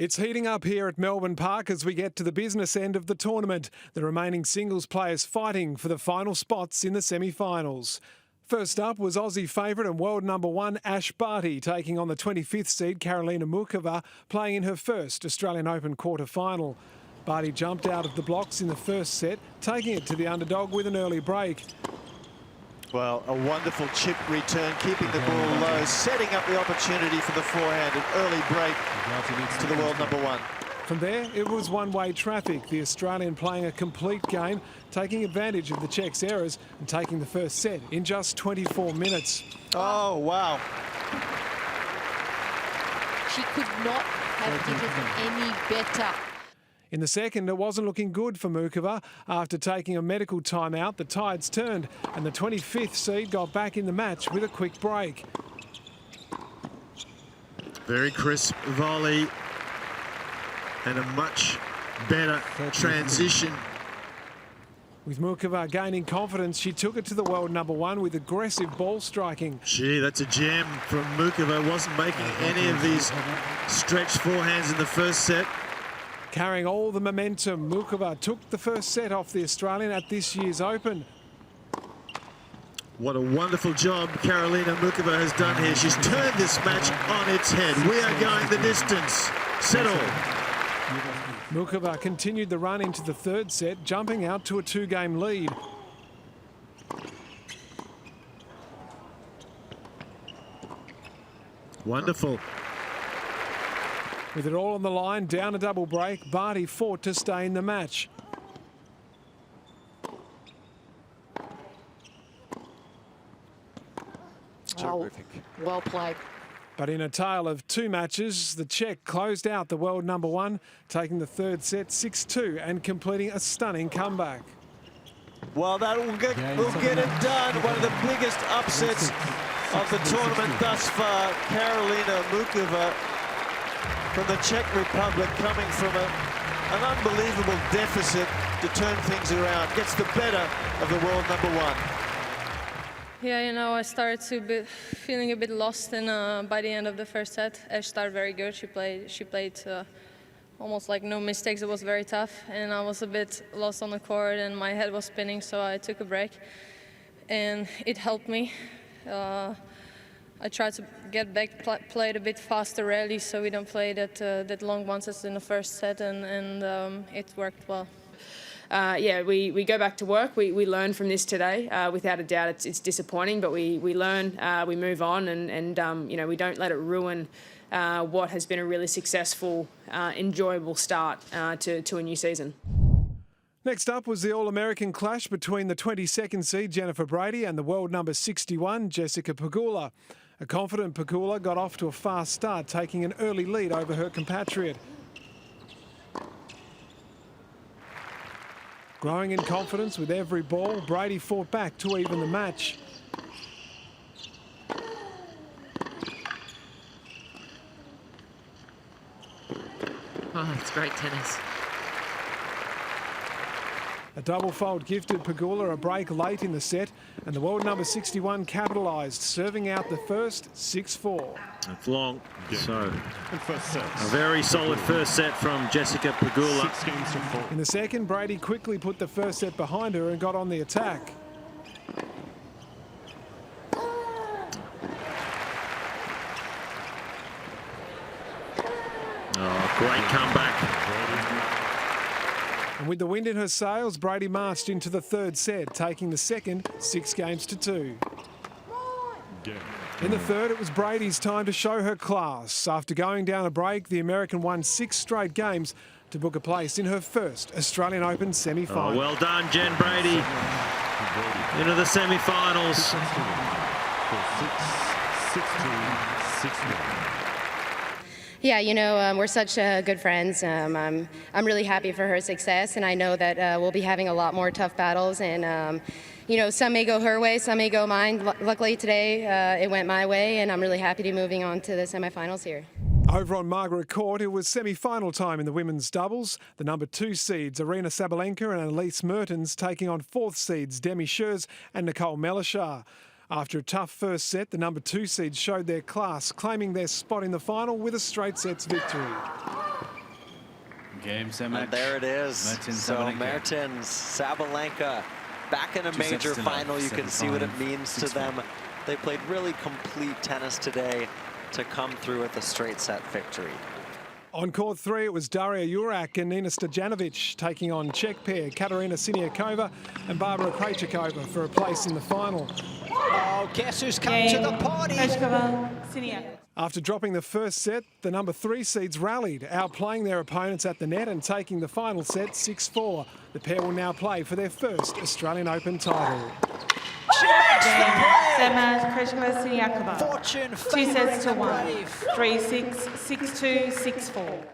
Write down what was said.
It's heating up here at Melbourne Park as we get to the business end of the tournament. The remaining singles players fighting for the final spots in the semi-finals. First up was Aussie favourite and world number one Barty taking on the 25th seed Karolina Muchova, playing in her first Australian Open quarter-final. Barty jumped out of the blocks in the first set, taking it to the underdog with an early break. Well, a wonderful chip return, keeping the ball low, setting up the opportunity for the forehand, an early break to the world number one. From there, it was one-way traffic. The Australian playing a complete game, taking advantage of the Czech's errors and taking the first set in just 24 minutes. Oh, wow. She could not have given any better. In the second, it wasn't looking good for Muchova. After taking a medical timeout, the tides turned and the 25th seed got back in the match with a quick break. Very crisp volley and a much better transition. With Muchova gaining confidence, she took it to the world number one with aggressive ball striking. Gee, that's a gem from Muchova. Wasn't making any of these stretched forehands in the first set. Carrying all the momentum, Muchova took the first set off the Australian at this year's Open. What a wonderful job Karolina Muchova has done here. She's turned this match on its head. We are going the distance. Set all. Muchova continued the run into the third set, jumping out to a two-game lead. Wonderful. With it all on the line, down a double break, Barty fought to stay in the match. Terrific. Well played. But in a tale of two matches, the Czech closed out the world number one, taking the third set 6-2 and completing a stunning comeback. Well, that will get it done. One of the biggest upsets of the tournament thus far. Karolina Muchova from the Czech Republic, coming from an unbelievable deficit to turn things around. Gets the better of the world number one. Yeah, you know, I started to be feeling a bit lost by the end of the first set. Ash started very good. She played almost like no mistakes. It was very tough, and I was a bit lost on the court, and my head was spinning, so I took a break, and it helped me. I tried to get back, played a bit faster rally, so we don't play that long ones as in the first set, and it worked well. Yeah, we go back to work. We learn from this today. Without a doubt, it's disappointing, but we learn, we move on, and you know, we don't let it ruin what has been a really successful, enjoyable start to a new season. Next up was the All-American clash between the 22nd seed Jennifer Brady and the world number 61 Jessica Pegula. A confident Pegula got off to a fast start, taking an early lead over her compatriot. Growing in confidence with every ball, Brady fought back to even the match. Oh, it's great tennis. A double fault gifted Pegula a break late in the set, and the world number 61 capitalised, serving out the first 6-4. It's long, so a very solid first set from Jessica Pegula. In the second, Brady quickly put the first set behind her and got on the attack. Oh, great comeback. And with the wind in her sails, Brady marched into the third set, taking the second 6-2. In the third, it was Brady's time to show her class. After going down a break, the American won 6 straight games to book a place in her first Australian Open semi-final. Oh, well done, Jen Brady. Into the semi-finals. Yeah, you know, we're such good friends. I'm really happy for her success, and I know that we'll be having a lot more tough battles. And you know, some may go her way, some may go mine. Luckily today, it went my way, and I'm really happy to be moving on to the semifinals here. Over on Margaret Court, it was semi-final time in the women's doubles. The number 2 seeds, Arina Sabalenka and Elise Mertens, taking on 4th seeds, Demi Scherz and Nicole Melishar. After a tough first set, the number 2 seeds showed their class, claiming their spot in the final with a straight sets victory. Game, set, And match. there it is. Mertens, So Sabalenka. Mertens, Sabalenka, back in a 2 sets major to love. final. You can see what it 7-5, means to 6-4. them. They played really complete tennis today to come through with a straight set victory. On court 3, it was Daria Jurak and Nina Stojanovic taking on Czech pair Katerina Siniakova and Barbara Krejcikova for a place in the final. Oh, guess who's come to the party? After dropping the first set, the number 3 seeds rallied, outplaying their opponents at the net and taking the final set 6-4. The pair will now play for their first Australian Open title. She makes the play. Fortune 2 sets to 1. 3-6, 6-2, 6-4.